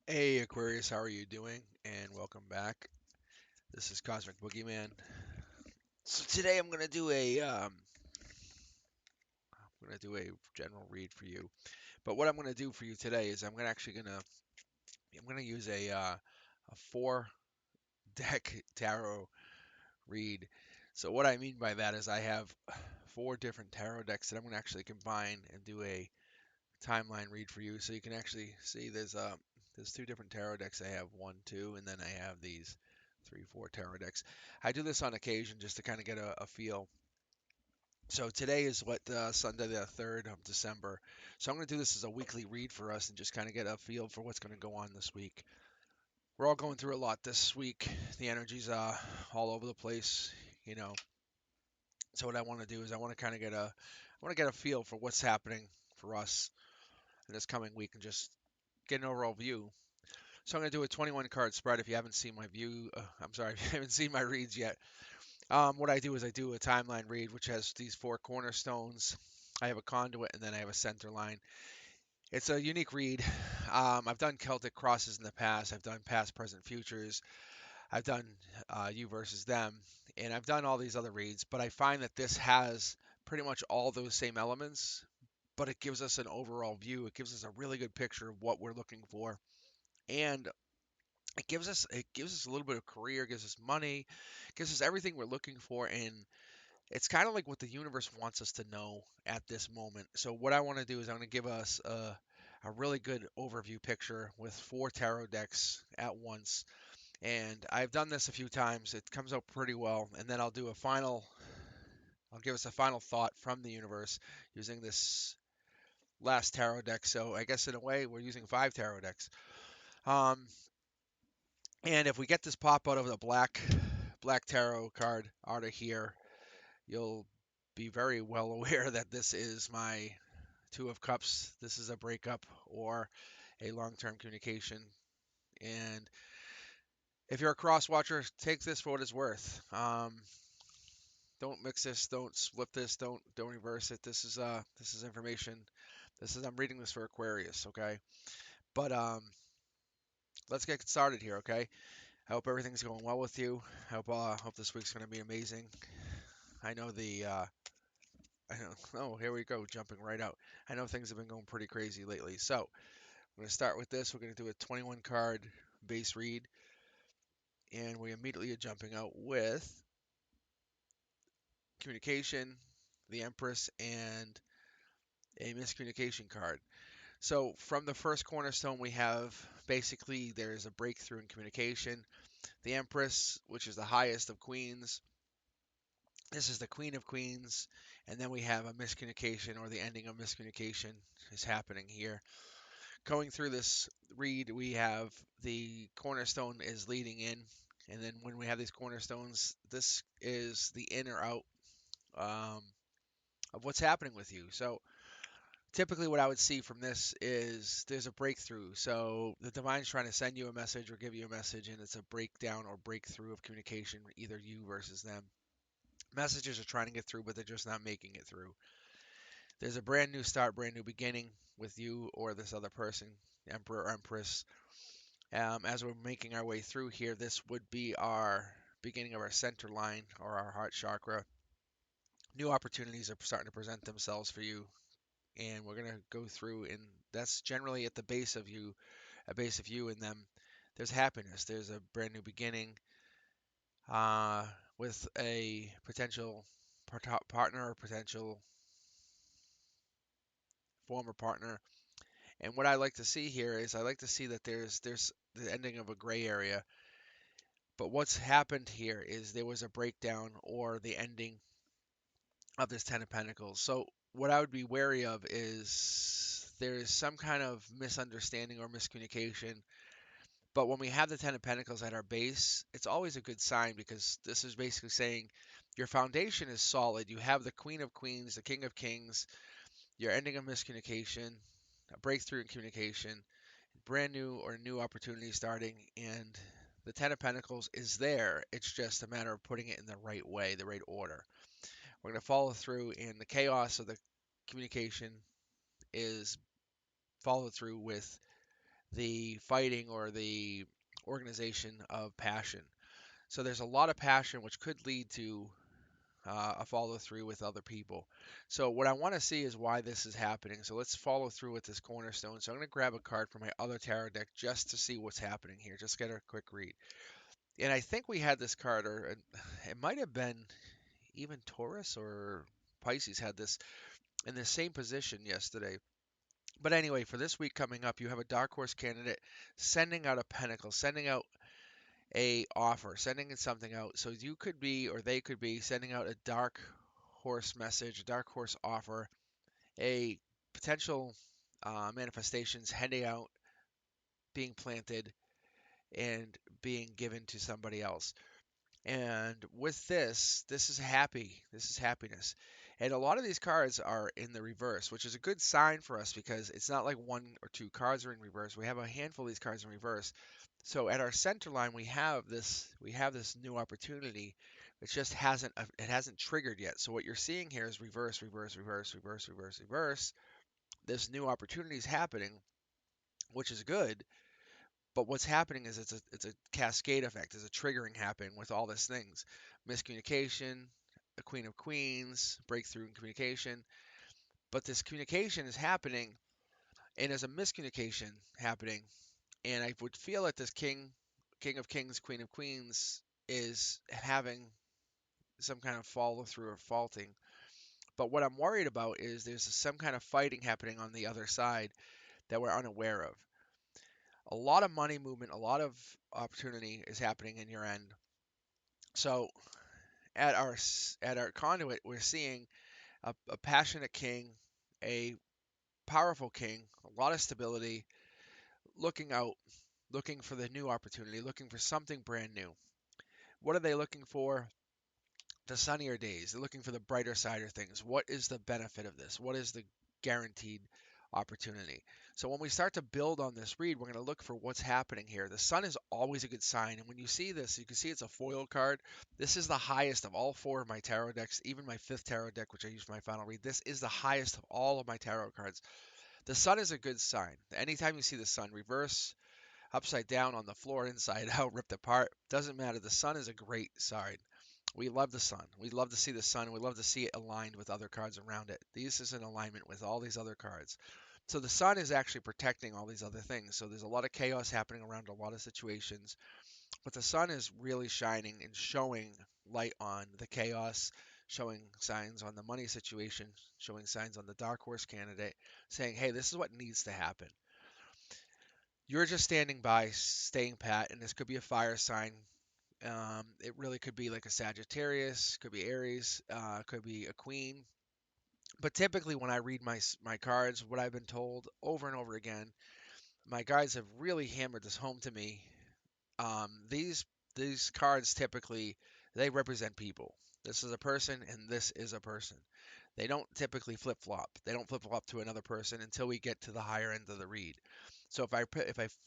Hey Aquarius, how are you doing? And welcome back. This is Cosmic Boogeyman. So today I'm gonna do a general read for you. But what I'm gonna do for you today is I'm gonna use a four deck tarot read. So what I mean by that is I have four different tarot decks that I'm gonna actually combine and do a timeline read for you. So you can actually see there's two different tarot decks. I have one, two, and then I have these three, four tarot decks. I do this on occasion just to kind of get a feel. So today is Sunday the 3rd of December. So I'm going to do this as a weekly read for us and just kind of get a feel for what's going to go on this week. We're all going through a lot this week. The energy's all over the place, you know. So what I want to do is I want to get a feel for what's happening for us in this coming week and just get an overall view. So I'm going to do a 21 card spread. If you haven't seen my I'm sorry, if you haven't seen my reads yet. What I do is I do a timeline read, which has these four cornerstones. I have a conduit and then I have a center line. It's a unique read. I've done Celtic crosses in the past. I've done past, present, futures. I've done you versus them, and I've done all these other reads. But I find that this has pretty much all those same elements, but it gives us an overall view. It gives us a really good picture of what we're looking for, and it gives us a little bit of career, gives us money, gives us everything we're looking for, and it's kind of like what the universe wants us to know at this moment. So what I want to do is I'm going to give us a really good overview picture with four tarot decks at once. And I've done this a few times. It comes out pretty well. And then I'll give us a final thought from the universe using this last tarot deck. So I guess in a way we're using five tarot decks. Um, and if we get this pop out of the black tarot card out of here, you'll be very well aware that this is my Two of Cups. This is a breakup or a long-term communication. And if you're a cross watcher, take this for what it's worth. Don't mix this. Don't split this. Don't reverse it. This is information. I'm reading this for Aquarius. Okay, but let's get started here. Okay. I hope everything's going well with you. I hope this week's going to be amazing. I know I know. Oh, here we go, jumping right out. I know things have been going pretty crazy lately. So I'm going to start with this. We're going to do a 21 card base read, and we immediately are jumping out with communication, the Empress, and a miscommunication card. So from the first cornerstone, we have basically there's a breakthrough in communication. The Empress, which is the highest of queens, this is the Queen of Queens, and then we have a miscommunication or the ending of miscommunication is happening here. Going through this read, we have the cornerstone is leading in, and then when we have these cornerstones, this is the in or out um, of what's happening with you. So typically, what I would see from this is there's a breakthrough. So the divine's trying to send you a message or give you a message, and it's a breakdown or breakthrough of communication, either you versus them. Messages are trying to get through, but they're just not making it through. There's a brand new start, brand new beginning with you or this other person, Emperor or Empress. As we're making our way through here, this would be our beginning of our center line or our heart chakra. New opportunities are starting to present themselves for you, and we're going to go through, and that's generally at the base of you, a base of you and them. There's happiness, there's a brand new beginning uh, with a potential partner or potential former partner. And what I like to see here is I like to see that there's the ending of a gray area. But what's happened here is there was a breakdown or the ending of this Ten of Pentacles. So what I would be wary of is there is some kind of misunderstanding or miscommunication. But when we have the Ten of Pentacles at our base, it's always a good sign because this is basically saying your foundation is solid. You have the Queen of Queens, the King of Kings, your ending of miscommunication, a breakthrough in communication, brand new or new opportunity starting, and the Ten of Pentacles is there. It's just a matter of putting it in the right way, the right order. We're going to follow through, and the chaos of the communication is followed through with the fighting or the organization of passion. So there's a lot of passion, which could lead to a follow through with other people. So what I want to see is why this is happening. So let's follow through with this cornerstone. So I'm going to grab a card from my other tarot deck just to see what's happening here. Just get a quick read. And I think we had this card, or it might have been even Taurus or Pisces had this in the same position yesterday. But anyway, for this week coming up, you have a dark horse candidate sending out a pentacle, sending out a offer, sending something out. So you could be, or they could be, sending out a dark horse message, a dark horse offer, a potential manifestations heading out, being planted, and being given to somebody else. And with this, this is happy. This is happiness. And a lot of these cards are in the reverse, which is a good sign for us because it's not like one or two cards are in reverse. We have a handful of these cards in reverse. So at our center line, we have this new opportunity. It just hasn't triggered yet. So what you're seeing here is reverse, reverse, reverse, reverse, reverse, reverse. This new opportunity is happening, which is good. But what's happening is it's a cascade effect. There's a triggering happening with all these things. Miscommunication, a Queen of Queens, breakthrough in communication. But this communication is happening, and there's a miscommunication happening. And I would feel that this King of Kings, Queen of Queens is having some kind of follow through or faulting. But what I'm worried about is there's some kind of fighting happening on the other side that we're unaware of. A lot of money movement, a lot of opportunity is happening in your end. So at our conduit, we're seeing a passionate king, a powerful king, a lot of stability, looking out, looking for the new opportunity, looking for something brand new. What are they looking for? The sunnier days. They're looking for the brighter side of things. What is the benefit of this? What is the guaranteed opportunity? So when we start to build on this read, we're going to look for what's happening here. The sun is always a good sign. And when you see this, you can see it's a foil card. This is the highest of all four of my tarot decks, even my fifth tarot deck, which I use for my final read. This is the highest of all of my tarot cards. The sun is a good sign. Anytime you see the sun reverse, upside down, on the floor, inside out, ripped apart, doesn't matter. The sun is a great sign. We love the sun. We love to see the sun. We love to see it aligned with other cards around it. This is in alignment with all these other cards. So the sun is actually protecting all these other things. So there's a lot of chaos happening around a lot of situations. But the sun is really shining and showing light on the chaos, showing signs on the money situation, showing signs on the dark horse candidate, saying, hey, this is what needs to happen. You're just standing by, staying pat, and this could be a fire sign. It really could be like a Sagittarius, could be Aries, could be a Queen. But typically, when I read my cards, what I've been told over and over again, my guides have really hammered this home to me. These cards typically they represent people. This is a person, and this is a person. They don't typically flip flop. They don't flip flop to another person until we get to the higher end of the read. So if I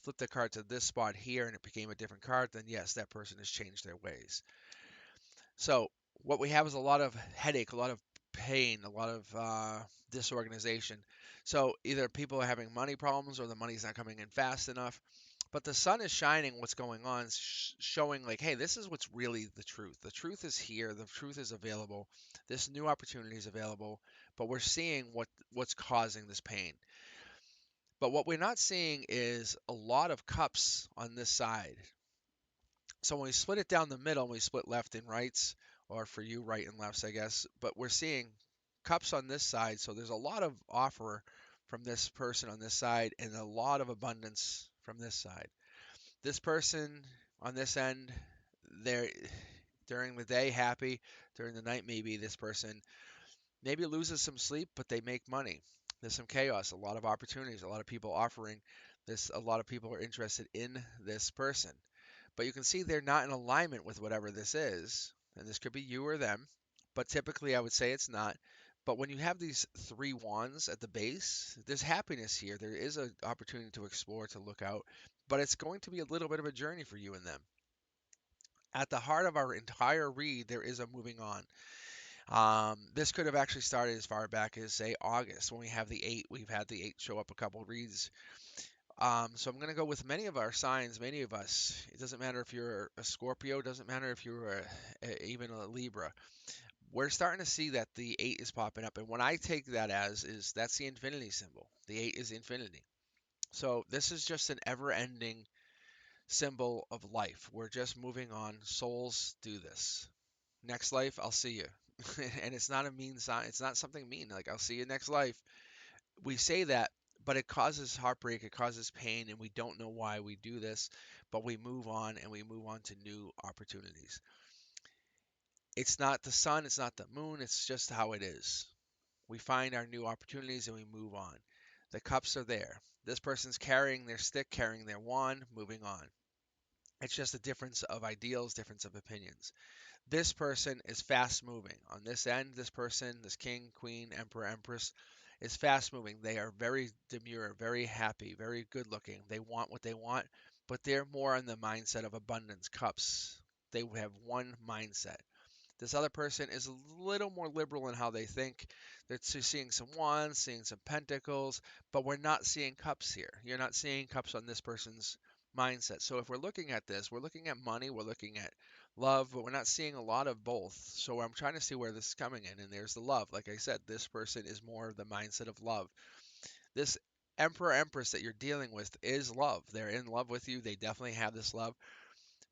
flip the card to this spot here and it became a different card, then yes, that person has changed their ways. So what we have is a lot of headache, a lot of pain, a lot of disorganization. So either people are having money problems or the money's not coming in fast enough. But the sun is shining what's going on, showing like, hey, this is what's really the truth. The truth is here. The truth is available. This new opportunity is available. But we're seeing what's causing this pain. But what we're not seeing is a lot of cups on this side. So when we split it down the middle, we split left and rights, or for you, right and lefts, I guess. But we're seeing cups on this side. So there's a lot of offer from this person on this side and a lot of abundance from this side. This person on this end, they're during the day happy, during the night maybe this person maybe loses some sleep, but they make money. There's some chaos, a lot of opportunities, a lot of people offering this, a lot of people are interested in this person. But you can see they're not in alignment with whatever this is, and this could be you or them, but typically I would say it's not. But when you have these three wands at the base, there's happiness here. There is an opportunity to explore, to look out, but it's going to be a little bit of a journey for you and them. At the heart of our entire read, there is a moving on. This could have actually started as far back as, say, August when we have the 8. We've had the 8 show up a couple reads. So I'm going to go with many of our signs, many of us. It doesn't matter if you're a Scorpio, doesn't matter if you're even a Libra. We're starting to see that the 8 is popping up. And what I take that as is that's the infinity symbol. The 8 is infinity. So this is just an ever-ending symbol of life. We're just moving on. Souls do this. Next life, I'll see you. And it's not a mean sign. It's not something mean. Like, I'll see you next life. We say that, but it causes heartbreak. It causes pain, and we don't know why we do this. But we move on, and we move on to new opportunities. It's not the sun. It's not the moon. It's just how it is. We find our new opportunities, and we move on. The cups are there. This person's carrying their stick, carrying their wand, moving on. It's just a difference of ideals, difference of opinions. This person is fast moving. On this end, this person, this king, queen, emperor, empress, is fast moving. They are very demure, very happy, very good looking. They want what they want, but they're more in the mindset of abundance, cups. They have one mindset. This other person is a little more liberal in how they think. They're seeing some wands, seeing some pentacles, but we're not seeing cups here. You're not seeing cups on this person's mindset. So if we're looking at this, we're looking at money, we're looking at love, but we're not seeing a lot of both. So I'm trying to see where this is coming in, and there's the love. Like I said, this person is more of the mindset of love. This Emperor Empress that you're dealing with is love. They're in love with you. They definitely have this love,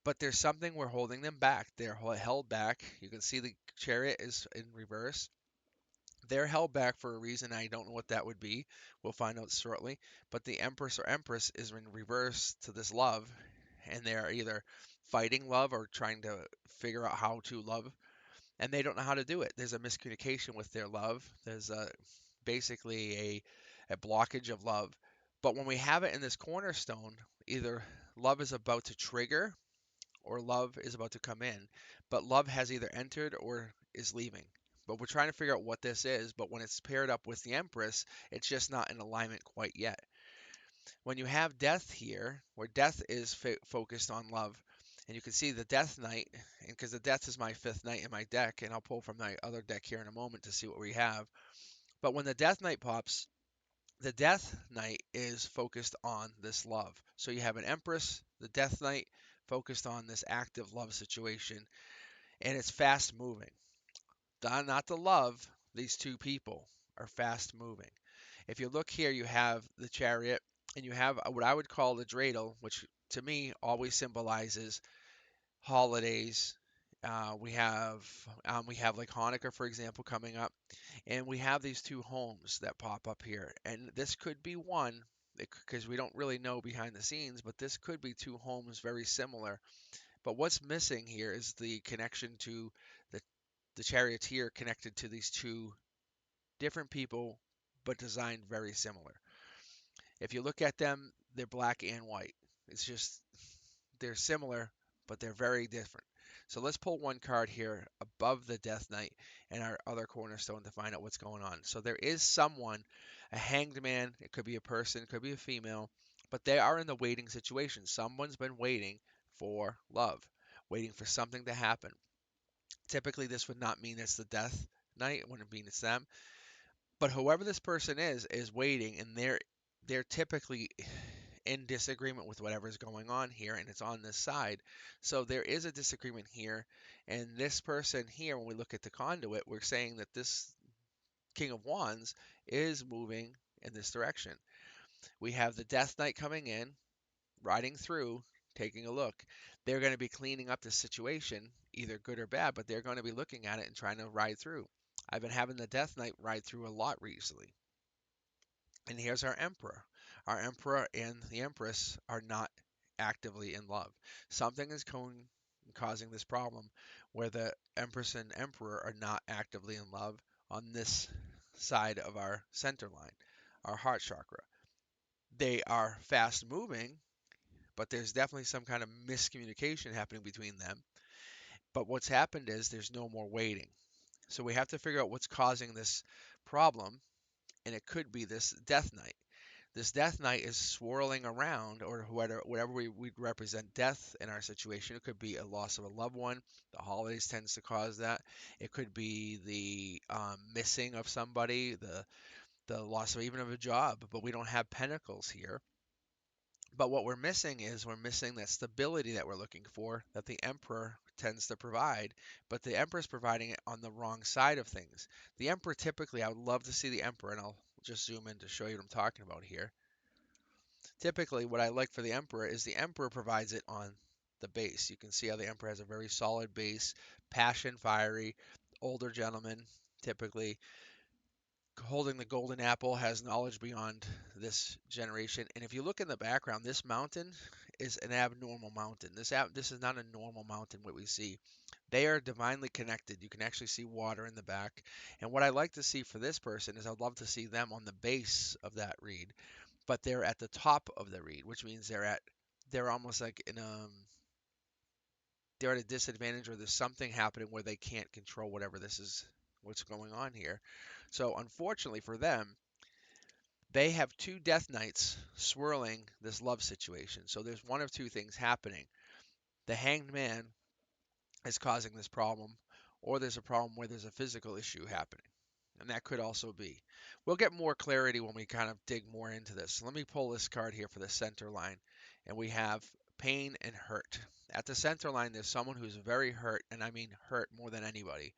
but there's something we're holding them back. They're held back. You can see the chariot is in reverse. They're held back for a reason. I don't know what that would be. We'll find out shortly. But the Empress or Empress is in reverse to this love, and they are either fighting love or trying to figure out how to love, and they don't know how to do it. There's a miscommunication with their love. There's basically a blockage of love. But when we have it in this cornerstone, either love is about to trigger or love is about to come in, but love has either entered or is leaving. But we're trying to figure out what this is, but when it's paired up with the Empress, it's just not in alignment quite yet. When you have death here, where death is focused on love, and you can see the Death Knight, and because the Death is my fifth knight in my deck, and I'll pull from my other deck here in a moment to see what we have. But when the Death Knight pops, the Death Knight is focused on this love. So you have an Empress, the Death Knight, focused on this active love situation, and it's fast moving. Not the love, these two people are fast moving. If you look here, you have the chariot, and you have what I would call the dreidel, which to me always symbolizes holidays. We have like Hanukkah, for example, coming up, and we have these two homes that pop up here, and this could be one because we don't really know behind the scenes, but this could be two homes very similar. But what's missing here is the connection to the the charioteer connected to these two different people, but designed very similar. If you look at them, they're black and white. It's just they're similar, but they're very different. So let's pull one card here above the Death Knight and our other cornerstone to find out what's going on. So there is someone, a hanged man, it could be a person, it could be a female, but they are in the waiting situation. Someone's been waiting for love, waiting for something to happen. Typically, this would not mean it's the Death Knight, it wouldn't mean it's them. But whoever this person is waiting, and they're typically in disagreement with whatever's going on here, and it's on this side. So there is a disagreement here, and this person here, when we look at the conduit, we're saying that this King of Wands is moving in this direction. We have the Death Knight coming in, riding through, taking a look. They're going to be cleaning up the situation, either good or bad, but they're going to be looking at it and trying to ride through. I've been having the Death Knight ride through a lot recently. And here's our emperor. Our emperor and the empress are not actively in love. Something is causing this problem where the empress and emperor are not actively in love on this side of our center line, our heart chakra. They are fast moving, but there's definitely some kind of miscommunication happening between them. But what's happened is there's no more waiting. So we have to figure out what's causing this problem, and it could be this Death Knight. This Death Knight is swirling around, or whatever we represent death in our situation. It could be a loss of a loved one. The holidays tends to cause that. It could be the missing of somebody, the loss of even of a job. But we don't have pentacles here. But what we're missing is we're missing that stability that we're looking for that the Emperor tends to provide, but the Emperor is providing it on the wrong side of things. The Emperor typically, I would love to see the Emperor, and I'll just zoom in to show you what I'm talking about here. Typically, what I like for the Emperor is the Emperor provides it on the base. You can see how the Emperor has a very solid base, passion, fiery, older gentleman, typically holding the golden apple, has knowledge beyond this generation. And if you look in the background, this mountain is an abnormal mountain. This is not a normal mountain what we see. They are divinely connected. You can actually see water in the back. And what I like to see for this person is I'd love to see them on the base of that reed, but they're at the top of the reed, which means they're almost like in they're at a disadvantage, or there's something happening where they can't control whatever this is, what's going on here. So unfortunately for them, they have two death knights swirling this love situation. So there's one of two things happening. The hanged man is causing this problem, or there's a problem where there's a physical issue happening. And that could also be. We'll get more clarity when we kind of dig more into this. So let me pull this card here for the center line. And we have pain and hurt. At the center line, there's someone who's very hurt, and I mean hurt more than anybody.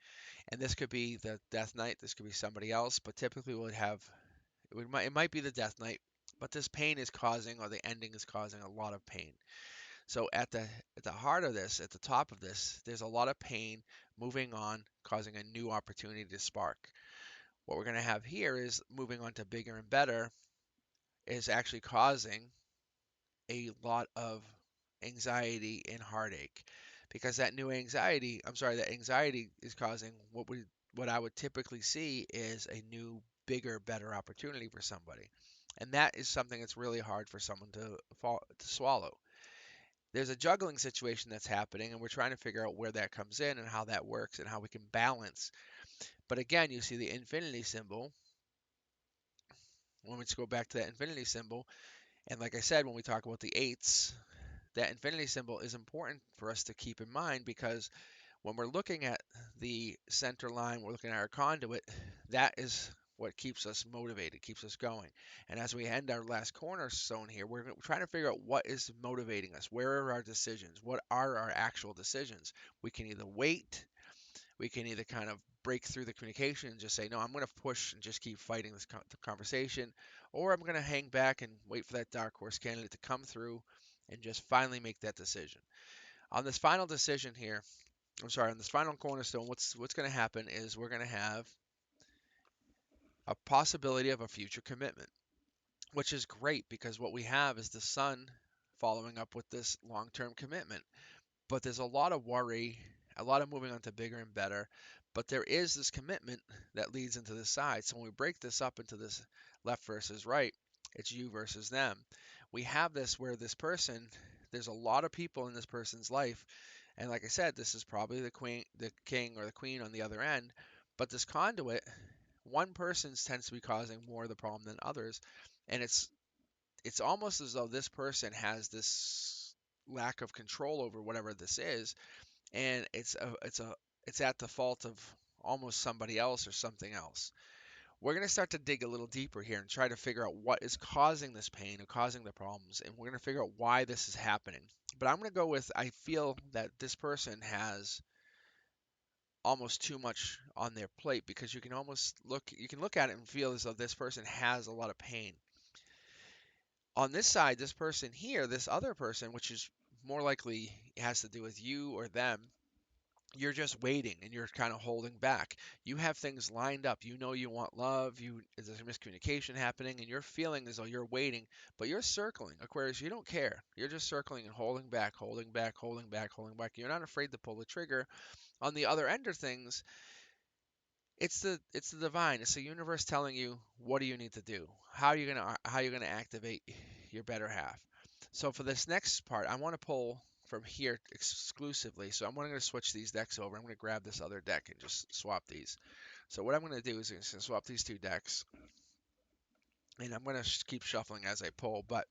And this could be the Death Knight, this could be somebody else, but typically it might be the Death Knight, but this pain is causing, or the ending is causing, a lot of pain. So at the heart of this, at the top of this, there's a lot of pain moving on, causing a new opportunity to spark. What we're going to have here is moving on to bigger and better is actually causing a lot of anxiety and heartache, because that anxiety is causing what I would typically see is a new, bigger, better opportunity for somebody. And that is something that's really hard for someone to swallow. There's a juggling situation that's happening, and we're trying to figure out where that comes in and how that works and how we can balance. But again, you see the infinity symbol. When we just go back to that infinity symbol, and like I said, when we talk about the eights, that infinity symbol is important for us to keep in mind, because when we're looking at the center line, we're looking at our conduit, that is what keeps us motivated, keeps us going. And as we end our last cornerstone here, we're trying to figure out what is motivating us. Where are our decisions? What are our actual decisions? We can either wait, we can either kind of break through the communication and just say, no, I'm going to push and just keep fighting the conversation, or I'm going to hang back and wait for that dark horse candidate to come through and just finally make that decision. On this final decision here, on this final cornerstone, what's going to happen is we're going to have a possibility of a future commitment, which is great because what we have is the sun following up with this long-term commitment. But there's a lot of worry, a lot of moving on to bigger and better. But there is this commitment that leads into this side. So when we break this up into this left versus right, it's you versus them. We have this where this person, there's a lot of people in this person's life. And like I said, this is probably the queen, the king, or the queen on the other end. But this conduit, one person tends to be causing more of the problem than others. And it's almost as though this person has this lack of control over whatever this is, and it's at the fault of almost somebody else or something else. We're going to start to dig a little deeper here and try to figure out what is causing this pain or causing the problems, and we're going to figure out why this is happening. But I'm going to go with, I feel that this person has almost too much on their plate, because you can look at it and feel as though this person has a lot of pain. On this side, this person here, this other person, which is more likely has to do with you or them, you're just waiting and you're kind of holding back. You have things lined up. You know you want love. There's a miscommunication happening, and you're feeling as though you're waiting, but you're circling. Aquarius, you don't care. You're just circling and holding back, holding back, holding back, holding back. You're not afraid to pull the trigger. On the other end of things, it's the divine. It's the universe telling you, what do you need to do? How you gonna activate your better half? So for this next part, I want to pull from here exclusively. So I'm going to switch these decks over. I'm going to grab this other deck and just swap these. So what I'm going to do is I'm going to swap these two decks, and I'm going to keep shuffling as I pull. But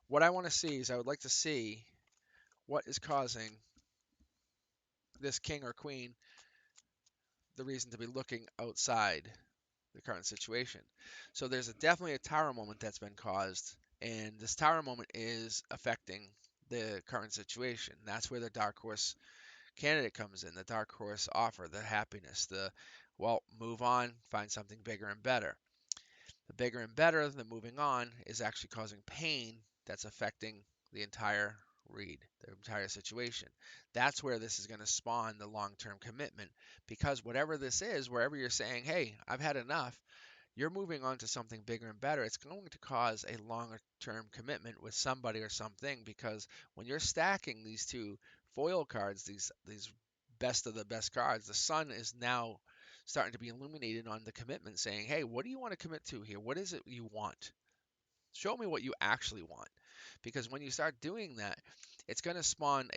what I want to see is I would like to see what is causing this king or queen the reason to be looking outside the current situation. So there's definitely a tower moment that's been caused, And this tower moment is affecting the current situation. That's where the dark horse candidate comes in, the dark horse offer, the happiness, the, well, move on, find something bigger and better. The bigger and better, the moving on, is actually causing pain that's affecting the entire read, the entire situation. That's where this is going to spawn the long term commitment, because whatever this is, wherever you're saying, hey, I've had enough, you're moving on to something bigger and better. It's going to cause a longer term commitment with somebody or something, because when you're stacking these two foil cards, these best of the best cards, the sun is now starting to be illuminated on the commitment, saying, hey, what do you want to commit to here? What is it you want? Show me what you actually want. Because when you start doing that, it's going to spawn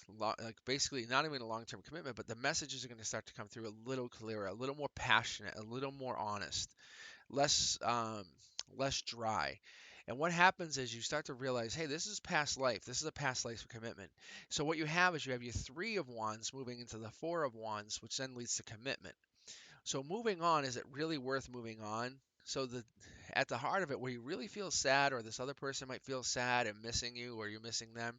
like basically not even a long-term commitment, but the messages are going to start to come through a little clearer, a little more passionate, a little more honest, less dry. And what happens is you start to realize, hey, this is past life. This is a past life commitment. So what you have is you have your three of wands moving into the four of wands, which then leads to commitment. So moving on, is it really worth moving on? So at the heart of it, where you really feel sad, or this other person might feel sad and missing you, or you're missing them,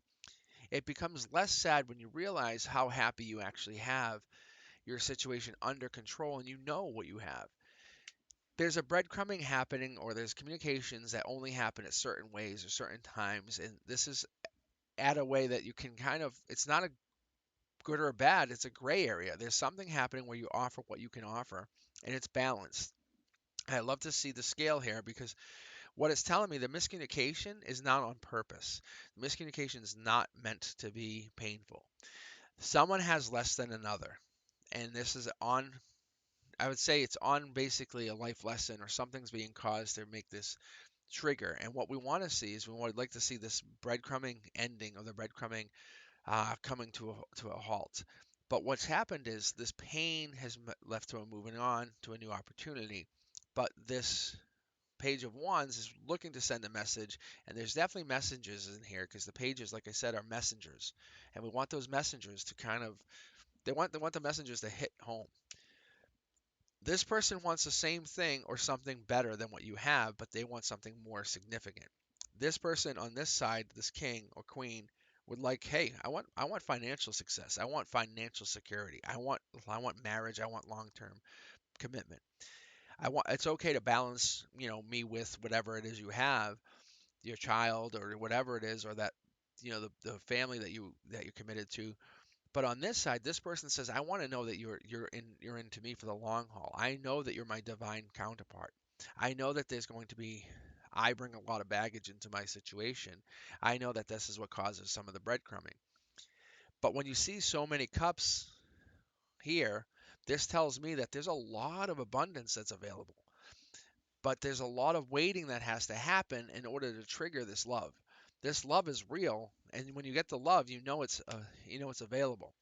it becomes less sad when you realize how happy you actually have your situation under control and you know what you have. There's a breadcrumbing happening, or there's communications that only happen at certain ways or certain times, and this is at a way that you can kind of, it's not a good or a bad, it's a gray area. There's something happening where you offer what you can offer, and it's balanced. I love to see the scale here, because what it's telling me, the miscommunication is not on purpose. The miscommunication is not meant to be painful. Someone has less than another, and this is on, I would say it's on basically a life lesson, or something's being caused to make this trigger. And what we want to see is, we would like to see this breadcrumbing ending, or the breadcrumbing coming to a halt. But what's happened is this pain has left to a moving on to a new opportunity. But this page of wands is looking to send a message, and there's definitely messages in here, because the pages, like I said, are messengers, and we want those messengers to kind of, they want the messengers to hit home. This person wants the same thing or something better than what you have, but they want something more significant. This person on this side, this king or queen, would like, hey, I want financial success. I want financial security. I want marriage. I want long-term commitment. It's okay to balance, me with whatever it is you have, your child or whatever it is, or that, the family that you're committed to. But on this side, this person says, I want to know that you're into me for the long haul. I know that you're my divine counterpart. I know that I bring a lot of baggage into my situation. I know that this is what causes some of the breadcrumbing. But when you see so many cups here, this tells me that there's a lot of abundance that's available. But there's a lot of waiting that has to happen in order to trigger this love. This love is real, and when you get the love, it's available.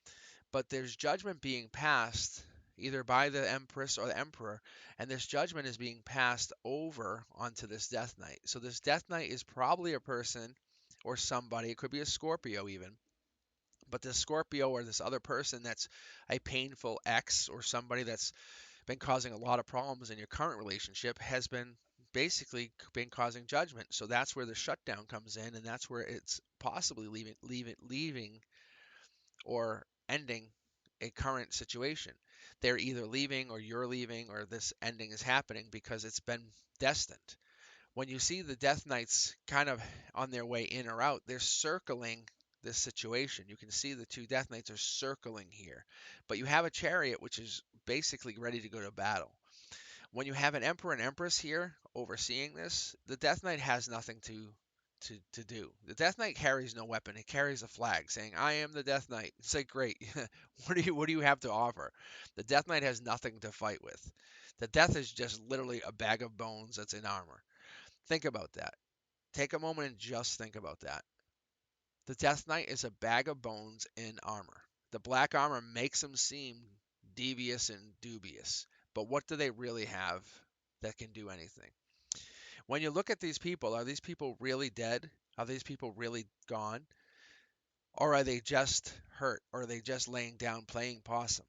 But there's judgment being passed either by the Empress or the Emperor, and this judgment is being passed over onto this Death Knight. So this Death Knight is probably a person or somebody, it could be a Scorpio even, but this Scorpio or this other person that's a painful ex, or somebody that's been causing a lot of problems in your current relationship, has been basically been causing judgment. So that's where the shutdown comes in, and that's where it's possibly leaving or ending a current situation. They're either leaving, or you're leaving, or this ending is happening because it's been destined. When you see the Death Knights kind of on their way in or out, they're circling this situation. You can see the two Death Knights are circling here. But you have a Chariot, which is basically ready to go to battle. When you have an Emperor and Empress here overseeing this, the Death Knight has nothing to do. The Death Knight carries no weapon. It carries a flag saying, "I am the Death Knight." It's like, great. What do you have to offer? The Death Knight has nothing to fight with. The Death is just literally a bag of bones that's in armor. Think about that. Take a moment and just think about that. The Death Knight is a bag of bones in armor. The black armor makes him seem devious and dubious, but what do they really have that can do anything? When you look at these people, are these people really dead? Are these people really gone? Or are they just hurt? Or are they just laying down playing possum?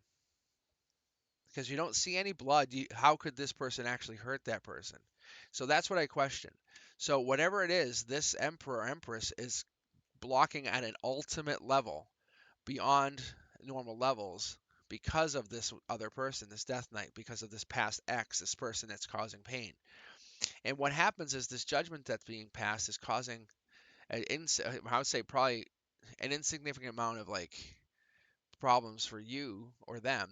Because you don't see any blood. How could this person actually hurt that person? So that's what I question. So whatever it is, this emperor or empress is blocking at an ultimate level beyond normal levels because of this other person, this death knight, because of this past X, this person that's causing pain. And what happens is this judgment that's being passed is causing I would say probably an insignificant amount of like problems for you or them,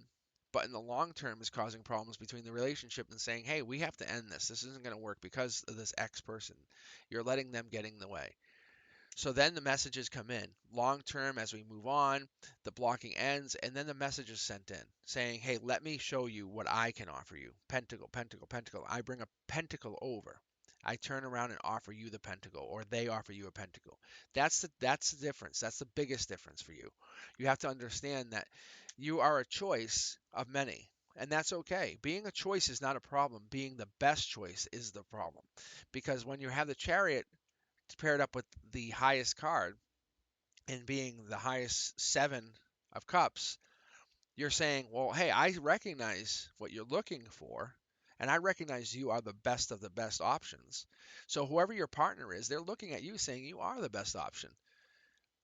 but in the long term is causing problems between the relationship and saying, hey, we have to end this. This isn't going to work because of this X person. You're letting them get in the way. So then the messages come in. Long term, as we move on, the blocking ends, and then the message is sent in saying, hey, let me show you what I can offer you. Pentacle, pentacle, pentacle. I bring a pentacle over. I turn around and offer you the pentacle, or they offer you a pentacle. That's the difference. That's the biggest difference for you. You have to understand that you are a choice of many, and that's okay. Being a choice is not a problem. Being the best choice is the problem. Because when you have the chariot paired up with the highest card and being the highest seven of cups, you're saying, well, hey, I recognize what you're looking for, and I recognize you are the best of the best options. So whoever your partner is, they're looking at you saying you are the best option.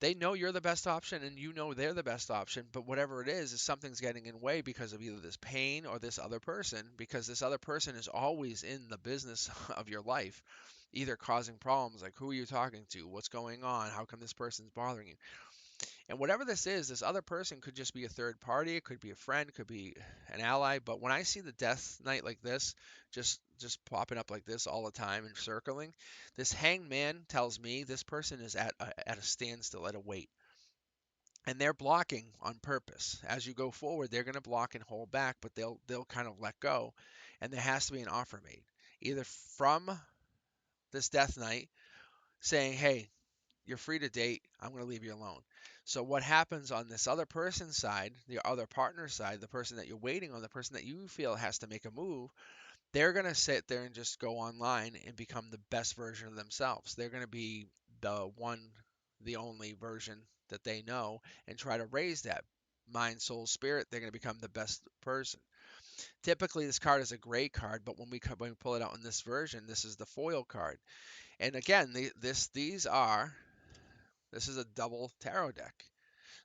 They know you're the best option and you know they're the best option, but whatever it is something's getting in way because of either this pain or this other person, because this other person is always in the business of your life, either causing problems like who are you talking to, what's going on, how come this person's bothering you. And whatever this is, this other person could just be a third party, it could be a friend, could be an ally. But when I see the death knight like this, just popping up like this all the time and circling, this hanged man tells me this person is at a standstill, at a wait. And they're blocking on purpose. As you go forward, they're going to block and hold back, but they'll kind of let go. And there has to be an offer made, either from this death knight saying, "Hey, you're free to date. I'm going to leave you alone." So what happens on this other person's side, the other partner's side, the person that you're waiting on, the person that you feel has to make a move, they're going to sit there and just go online and become the best version of themselves. They're going to be the one, the only version that they know and try to raise that mind, soul, spirit. They're going to become the best person. Typically, this card is a gray card, but when we pull it out in this version, this is the foil card. And again, this is a double tarot deck.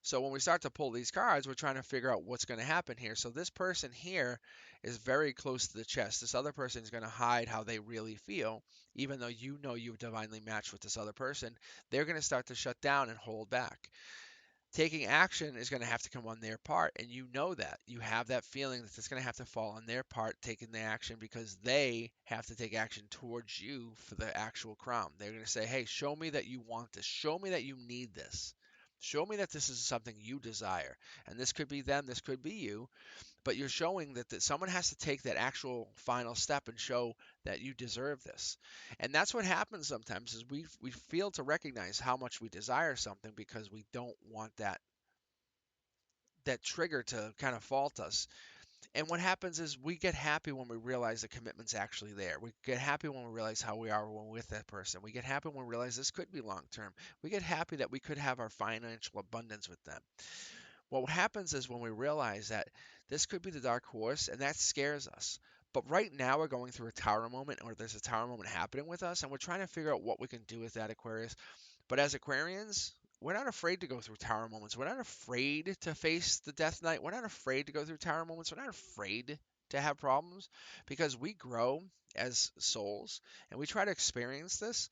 So when we start to pull these cards, we're trying to figure out what's going to happen here. So this person here is very close to the chest. This other person is going to hide how they really feel, even though you know you've divinely matched with this other person. They're going to start to shut down and hold back. Taking action is going to have to come on their part, and you know that. You have that feeling that it's going to have to fall on their part taking the action because they have to take action towards you for the actual crown. They're going to say, hey, show me that you want this. Show me that you need this. Show me that this is something you desire. And this could be them, this could be you, but you're showing that someone has to take that actual final step and show that you deserve this. And that's what happens sometimes is we fail to recognize how much we desire something because we don't want that trigger to kind of fault us. And what happens is we get happy when we realize the commitment's actually there. We get happy when we realize how we are when we're with that person. We get happy when we realize this could be long term. We get happy that we could have our financial abundance with them. What happens is when we realize that this could be the dark horse, and that scares us. But right now we're going through a tower moment, or there's a tower moment happening with us, and we're trying to figure out what we can do with that, Aquarius. But as Aquarians, we're not afraid to go through tower moments. We're not afraid to face the Death Knight. We're not afraid to go through tower moments. We're not afraid to have problems because we grow as souls and we try to experience this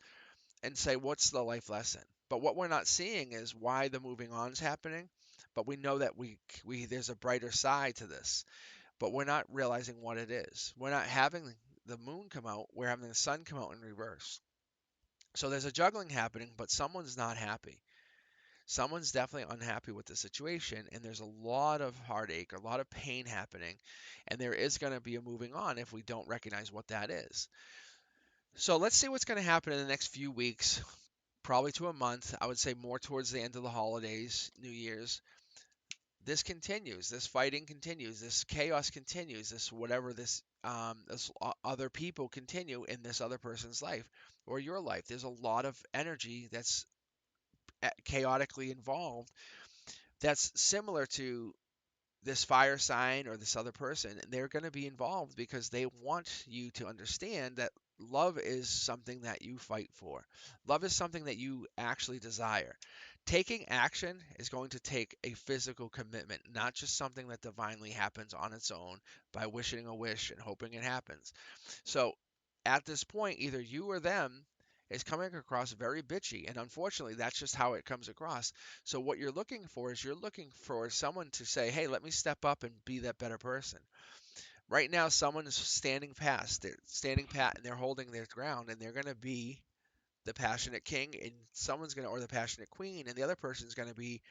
and say, what's the life lesson? But what we're not seeing is why the moving on is happening. But we know that we there's a brighter side to this, but we're not realizing what it is. We're not having the moon come out. We're having the sun come out in reverse. So there's a juggling happening, but someone's not happy. Someone's definitely unhappy with the situation, and there's a lot of heartache, a lot of pain happening, and there is going to be a moving on if we don't recognize what that is. So let's see what's going to happen in the next few weeks, probably to a month. I would say more towards the end of the holidays, New Year's. This continues. This fighting continues. This chaos continues. This whatever this other people continue in this other person's life or your life. There's a lot of energy that's chaotically involved. That's similar to this fire sign or this other person. They're going to be involved because they want you to understand that love is something that you fight for. Love is something that you actually desire. Taking action is going to take a physical commitment, not just something that divinely happens on its own by wishing a wish and hoping it happens. So at this point, either you or them is coming across very bitchy. And unfortunately, that's just how it comes across. So what you're looking for is you're looking for someone to say, hey, let me step up and be that better person. Right now, someone is standing past. They're standing pat and they're holding their ground, and they're going to be the passionate king, and someone's going to, or the passionate queen, and the other person's going to be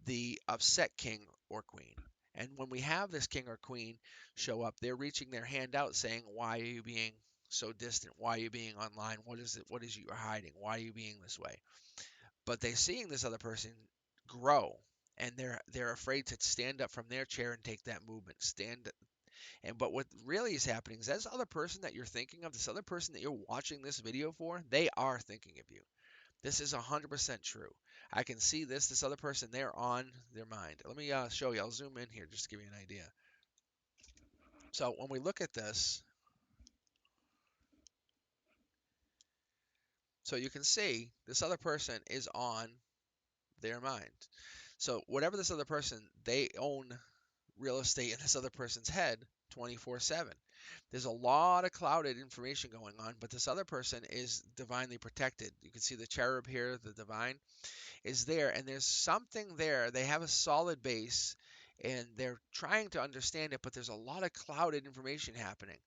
the upset king or queen. And when we have this king or queen show up, they're reaching their hand out saying, why are you being so distant? Why are you being online? What is it? What is you hiding? Why are you being this way? But they're seeing this other person grow, and they're afraid to stand up from their chair and take that movement. But what really is happening is this other person that you're thinking of, this other person that you're watching this video for, they are thinking of you. This is 100% true. I can see this other person, they're on their mind. Let me show you. I'll zoom in here just to give you an idea. So when we look at this, so you can see this other person is on their mind. So whatever this other person, they own real estate in this other person's head 24/7. There's a lot of clouded information going on, but this other person is divinely protected. You can see the cherub here, the divine is there, and there's something there. They have a solid base and they're trying to understand it, but there's a lot of clouded information happening.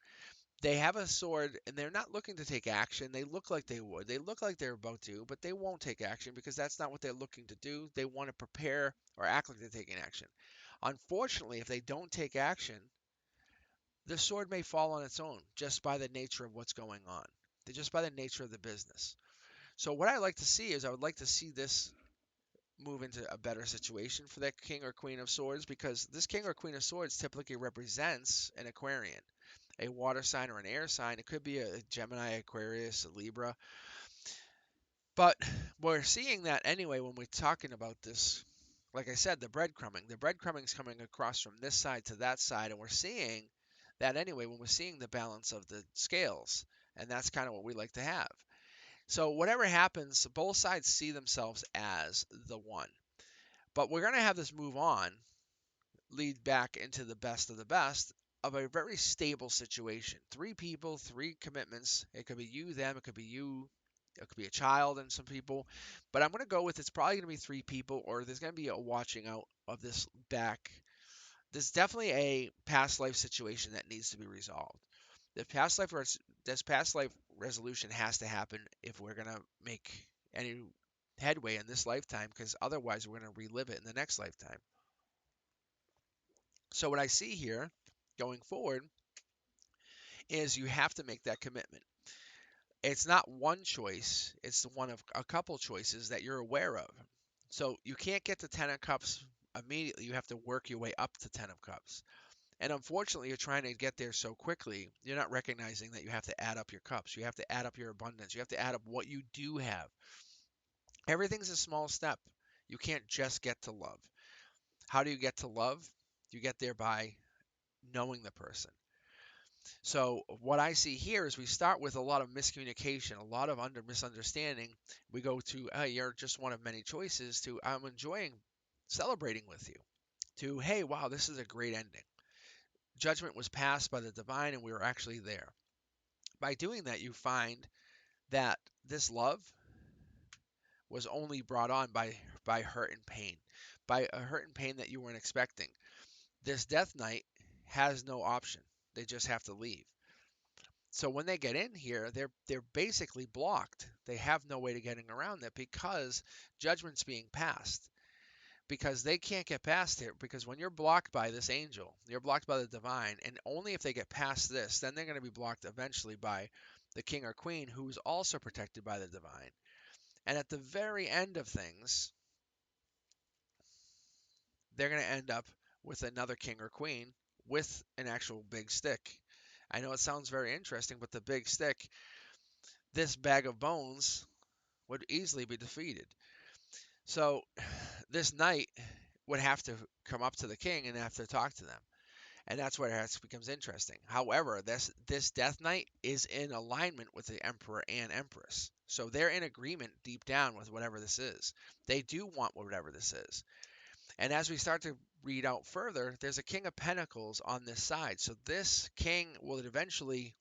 They have a sword and they're not looking to take action. They look like they would. They look like they're about to, but they won't take action because that's not what they're looking to do. They want to prepare or act like they're taking action. Unfortunately, if they don't take action, the sword may fall on its own just by the nature of what's going on, just by the nature of the business. So what I like to see is I would like to see this move into a better situation for that king or queen of swords, because this king or queen of swords typically represents an Aquarian, a water sign or an air sign. It could be a Gemini, Aquarius, a Libra. But we're seeing that anyway when we're talking about this. Like I said, the breadcrumbing. The breadcrumbing is coming across from this side to that side, and we're seeing that anyway when we're seeing the balance of the scales. And that's kind of what we like to have. So whatever happens, both sides see themselves as the one. But we're going to have this move on, lead back into the best of the best of a very stable situation. Three people, three commitments. It could be you, them, it could be you, it could be a child and some people. But I'm going to go with it's probably going to be three people, or there's going to be a watching out of this back. There's definitely a past life situation that needs to be resolved. The past life, this past life resolution has to happen if we're going to make any headway in this lifetime, because otherwise we're going to relive it in the next lifetime. So what I see here going forward is you have to make that commitment. It's not one choice, it's one of a couple choices that you're aware of. So you can't get to 10 of cups immediately. You have to work your way up to 10 of cups. And unfortunately, you're trying to get there so quickly, you're not recognizing that you have to add up your cups. You have to add up your abundance. You have to add up what you do have. Everything's a small step. You can't just get to love. How do you get to love? You get there by knowing the person. So what I see here is we start with a lot of miscommunication, a lot of misunderstanding. We go to, hey, you're just one of many choices, to I'm enjoying celebrating with you, to, hey, wow, this is a great ending. Judgment was passed by the divine and we were actually there. By doing that, you find that this love was only brought on by hurt and pain, by a hurt and pain that you weren't expecting. This death knight has no option. They just have to leave. So when they get in here, they're basically blocked. They have no way to getting around that because judgment's being passed. Because they can't get past here. Because when you're blocked by this angel, you're blocked by the divine, and only if they get past this, then they're going to be blocked eventually by the king or queen, who's also protected by the divine. And at the very end of things, they're going to end up with another king or queen with an actual big stick. I know it sounds very interesting, but the big stick, this bag of bones, would easily be defeated. So this knight would have to come up to the king and have to talk to them. And that's where it becomes interesting. However, this Death Knight is in alignment with the Emperor and Empress. So they're in agreement deep down with whatever this is. They do want whatever this is. And as we start to read out further, there's a King of Pentacles on this side. So this king will eventually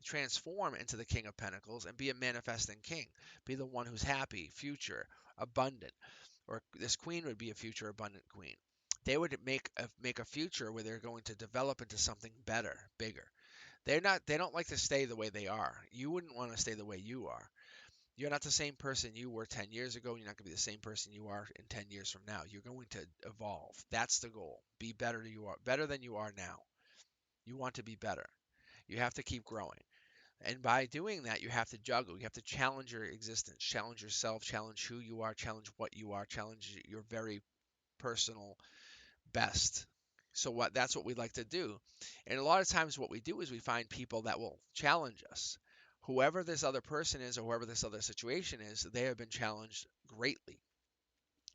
transform into the King of Pentacles and be a manifesting king, be the one who's happy, future, abundant. Or this queen would be a future abundant queen. They would make a future where they're going to develop into something better, bigger. They don't like to stay the way they are. You wouldn't want to stay the way you are. You're not the same person you were 10 years ago. You're not going to be the same person you are in 10 years from now. You're going to evolve. That's the goal. Be better than you are now. You want to be better. You have to keep growing. And by doing that, you have to juggle. You have to challenge your existence, challenge yourself, challenge who you are, challenge what you are, challenge your very personal best. So that's what we like to do. And a lot of times what we do is we find people that will challenge us. Whoever this other person is or whoever this other situation is, they have been challenged greatly.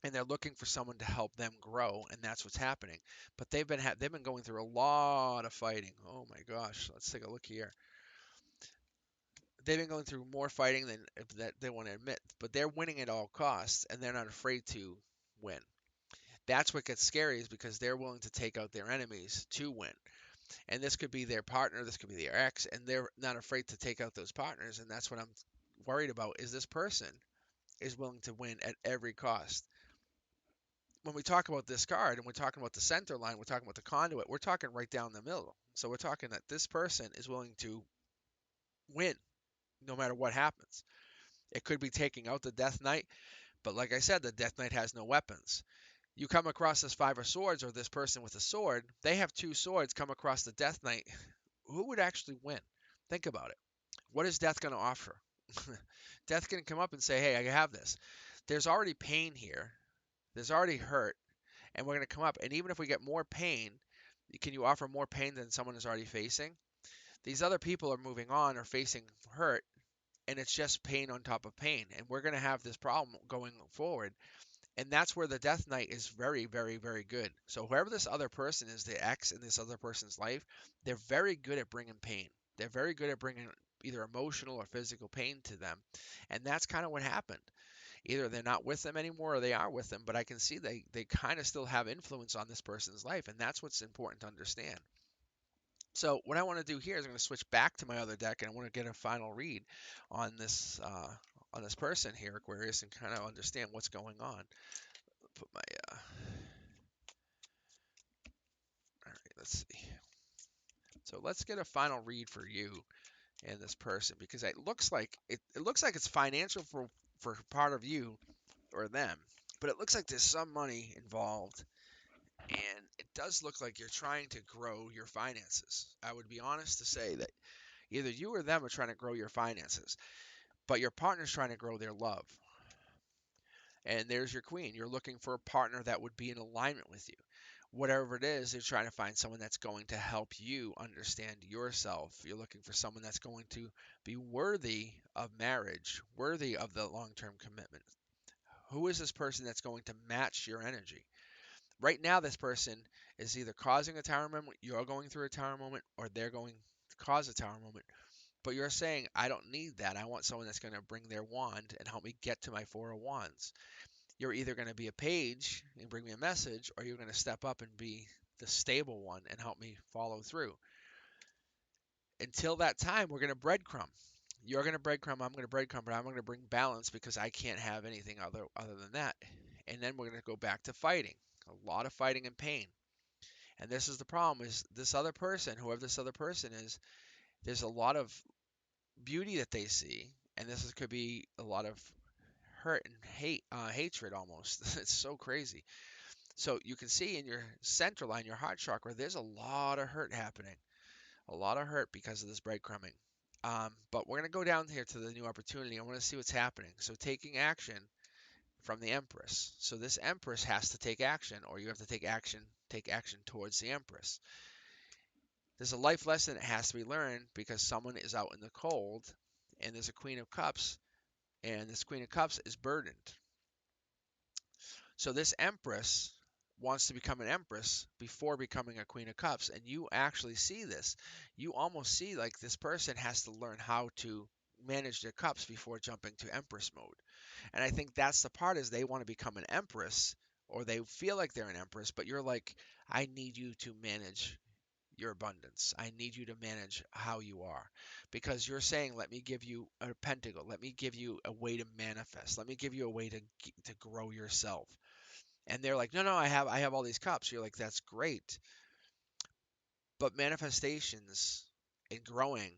And they're looking for someone to help them grow, and that's what's happening. But they've been going through a lot of fighting. Oh my gosh, let's take a look here. They've been going through more fighting than that they want to admit, but they're winning at all costs, and they're not afraid to win. That's what gets scary, is because they're willing to take out their enemies to win. And this could be their partner, this could be their ex, and they're not afraid to take out those partners. And that's what I'm worried about, is this person is willing to win at every cost. When we talk about this card and we're talking about the center line, we're talking about the conduit, we're talking right down the middle. So we're talking that this person is willing to win no matter what happens. It could be taking out the Death Knight, but like I said, the Death Knight has no weapons. You come across this Five of Swords or this person with a sword, they have two swords come across the Death Knight. Who would actually win? Think about it. What is Death going to offer? Death can come up and say, hey, I have this. There's already pain here. There's already hurt. And we're going to come up. And even if we get more pain, can you offer more pain than someone is already facing? These other people are moving on or facing hurt. And it's just pain on top of pain. And we're going to have this problem going forward. And that's where the Death Knight is very, very, very good. So whoever this other person is, the ex in this other person's life, they're very good at bringing pain. They're very good at bringing either emotional or physical pain to them. And that's kind of what happened. Either they're not with them anymore or they are with them, but I can see they kind of still have influence on this person's life. And that's what's important to understand. So what I want to do here is I'm going to switch back to my other deck, and I want to get a final read on this person here, Aquarius, and kind of understand what's going on. Put my all right, let's see. So let's get a final read for you and this person, because it looks like it's financial for part of you or them, but it looks like there's some money involved, and it does look like you're trying to grow your finances. I would be honest to say that either you or them are trying to grow your finances, but your partner's trying to grow their love. And there's your queen. You're looking for a partner that would be in alignment with you. Whatever it is, you're trying to find someone that's going to help you understand yourself. You're looking for someone that's going to be worthy of marriage, worthy of the long-term commitment. Who is this person that's going to match your energy? Right now, this person is either causing a tower moment, you're going through a tower moment, or they're going to cause a tower moment. But you're saying, I don't need that. I want someone that's going to bring their wand and help me get to my Four of Wands. You're either going to be a page and bring me a message, or you're going to step up and be the stable one and help me follow through. Until that time, we're going to breadcrumb. You're going to breadcrumb, I'm going to breadcrumb, but I'm going to bring balance because I can't have anything other than that. And then we're going to go back to fighting. A lot of fighting and pain. And this is the problem, is this other person, whoever this other person is, there's a lot of beauty that they see, and could be a lot of hurt and hatred almost. It's so crazy. So you can see in your center line, your heart chakra, there's a lot of hurt happening. A lot of hurt because of this breadcrumbing. But we're going to go down here to the new opportunity. I want to see what's happening. So taking action from the Empress. So this Empress has to take action, or you have to take action towards the Empress. There's a life lesson that has to be learned because someone is out in the cold, and there's a Queen of Cups, and this Queen of Cups is burdened. So this Empress wants to become an empress before becoming a queen of cups, and you actually see this. You almost see like this person has to learn how to manage their cups before jumping to empress mode. And I think that's the part is they want to become an empress, or they feel like they're an empress, but you're like, I need you to manage your abundance. I need you to manage how you are, because you're saying, let me give you a pentacle. Let me give you a way to manifest. Let me give you a way to grow yourself. And they're like, no, no, I have all these cups. You're like, that's great. But manifestations and growing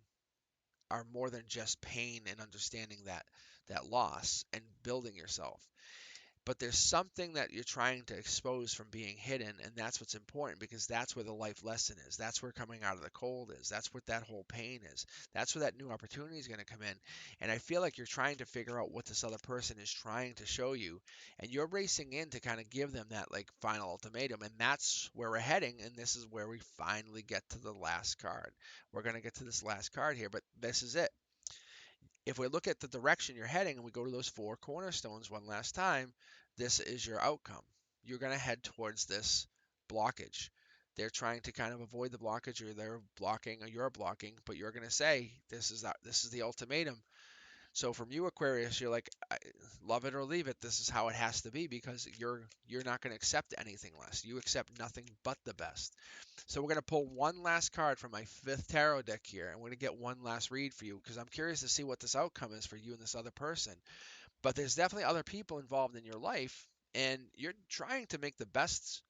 are more than just pain and understanding that loss and building yourself. But there's something that you're trying to expose from being hidden, and that's what's important, because that's where the life lesson is. That's where coming out of the cold is. That's what that whole pain is. That's where that new opportunity is going to come in. And I feel like you're trying to figure out what this other person is trying to show you, and you're racing in to kind of give them that like final ultimatum, and that's where we're heading. And this is where we finally get to the last card. We're going to get to this last card here, but this is it. If we look at the direction you're heading and we go to those four cornerstones one last time, this is your outcome. You're going to head towards this blockage. They're trying to kind of avoid the blockage, or they're blocking, or you're blocking, but you're going to say, this is the ultimatum. So from you, Aquarius, you're like, love it or leave it. This is how it has to be, because you're not going to accept anything less. You accept nothing but the best. So we're going to pull one last card from my fifth tarot deck here, and we're going to get one last read for you, because I'm curious to see what this outcome is for you and this other person. But there's definitely other people involved in your life, and you're trying to make the best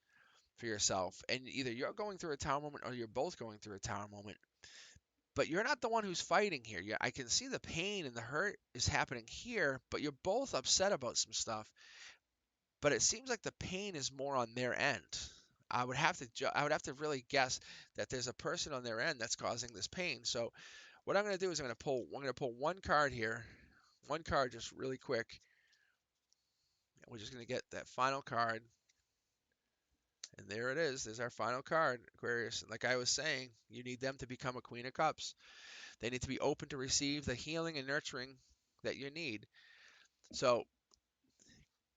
for yourself. And either you're going through a tower moment, or you're both going through a tower moment. But you're not the one who's fighting here. I can see the pain and the hurt is happening here, but you're both upset about some stuff. But it seems like the pain is more on their end. I would have to really guess that there's a person on their end that's causing this pain. So what I'm going to do is I'm going to pull one card here, one card just really quick. We're just going to get that final card. And there it is. There's our final card, Aquarius. Like I was saying, you need them to become a Queen of Cups. They need to be open to receive the healing and nurturing that you need. So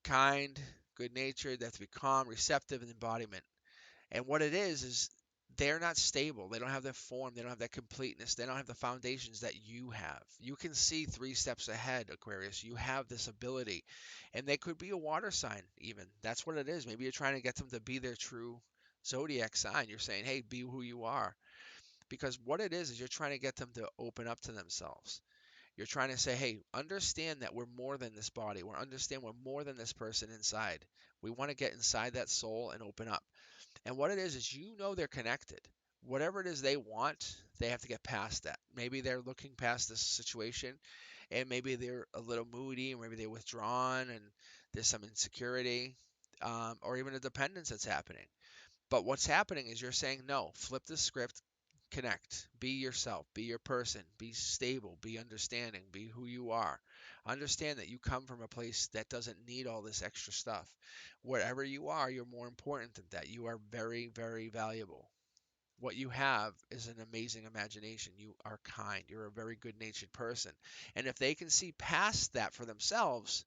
kind, good natured, they have to be calm, receptive, and embodiment. And what it is they're not stable. They don't have that form. They don't have that completeness. They don't have the foundations that you have. You can see 3 steps ahead, Aquarius. You have this ability. And they could be a water sign, even. That's what it is. Maybe you're trying to get them to be their true zodiac sign. You're saying, hey, be who you are. Because what it is you're trying to get them to open up to themselves. You're trying to say, hey, understand that we're more than this body. Understand we're more than this person inside. We want to get inside that soul and open up. And what it is you know they're connected. Whatever it is they want, they have to get past that. Maybe they're looking past this situation, and maybe they're a little moody, or maybe they're withdrawn, and there's some insecurity, or even a dependence that's happening. But what's happening is you're saying, no, flip the script, connect, be yourself, be your person, be stable, be understanding, be who you are. Understand that you come from a place that doesn't need all this extra stuff. Wherever you are, you're more important than that. You are very, very valuable. What you have is an amazing imagination. You are kind. You're a very good natured person. And if they can see past that for themselves,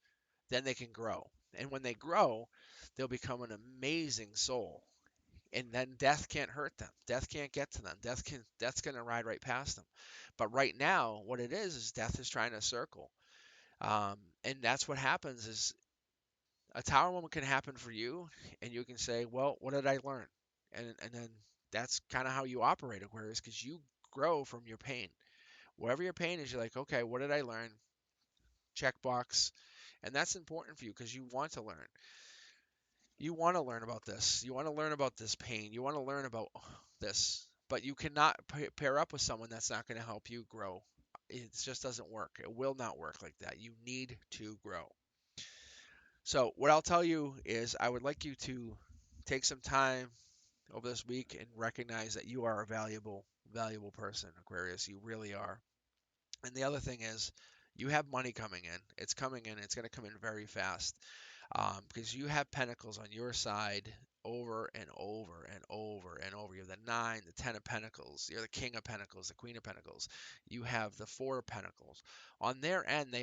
then they can grow. And when they grow, they'll become an amazing soul, and then death can't hurt them. Death can't get to them. Death's going to ride right past them. But right now, what it is death is trying to circle. And that's what happens is a tower moment can happen for you, and you can say, well, what did I learn? And then that's kind of how you operate Aquarius, because you grow from your pain. Wherever your pain is, you're like, okay, what did I learn? Checkbox. And that's important for you, because you want to learn. You want to learn about this. You want to learn about this pain. You want to learn about this. But you cannot pair up with someone that's not going to help you grow. It just doesn't work. It will not work like that. You need to grow. So, what I'll tell you is, I would like you to take some time over this week and recognize that you are a valuable, valuable person, Aquarius. You really are. And the other thing is, you have money coming in. It's coming in. It's going to come in very fast, because you have pentacles on your side. over and over and over and over. You have the nine, the 10 of pentacles, you're the king of pentacles, the queen of pentacles. You have the four of pentacles. On their end,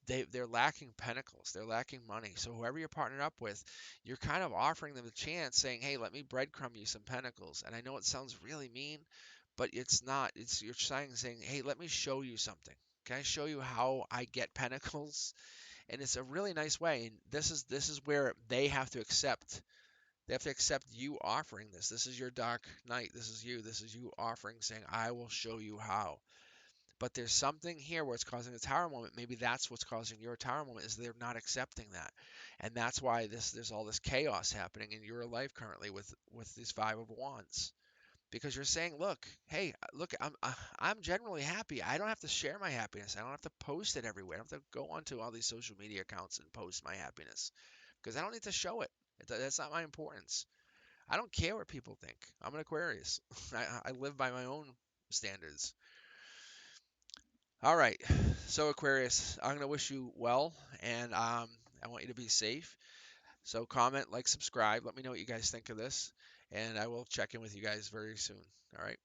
they're lacking pentacles. They're lacking money. So whoever you're partnered up with, you're kind of offering them the chance, saying, "Hey, let me breadcrumb you some pentacles." And I know it sounds really mean, but it's not. It's you're saying, "Hey, let me show you something. Can I show you how I get pentacles?" And it's a really nice way. And this is where they have to accept. They have to accept you offering this. This is your dark night. This is you. This is you offering, saying, "I will show you how." But there's something here where it's causing a tower moment. Maybe that's what's causing your tower moment, is they're not accepting that, and that's why there's all this chaos happening in your life currently with these five of wands, because you're saying, look, hey, look, I'm generally happy. I don't have to share my happiness. I don't have to post it everywhere. I don't have to go onto all these social media accounts and post my happiness, because I don't need to show it. That's not my importance. I don't care what people think. I'm an Aquarius. I live by my own standards. All right. So Aquarius, I'm gonna wish you well, and I want you to be safe. So comment, like, subscribe. Let me know what you guys think of this, and I will check in with you guys very soon. All right.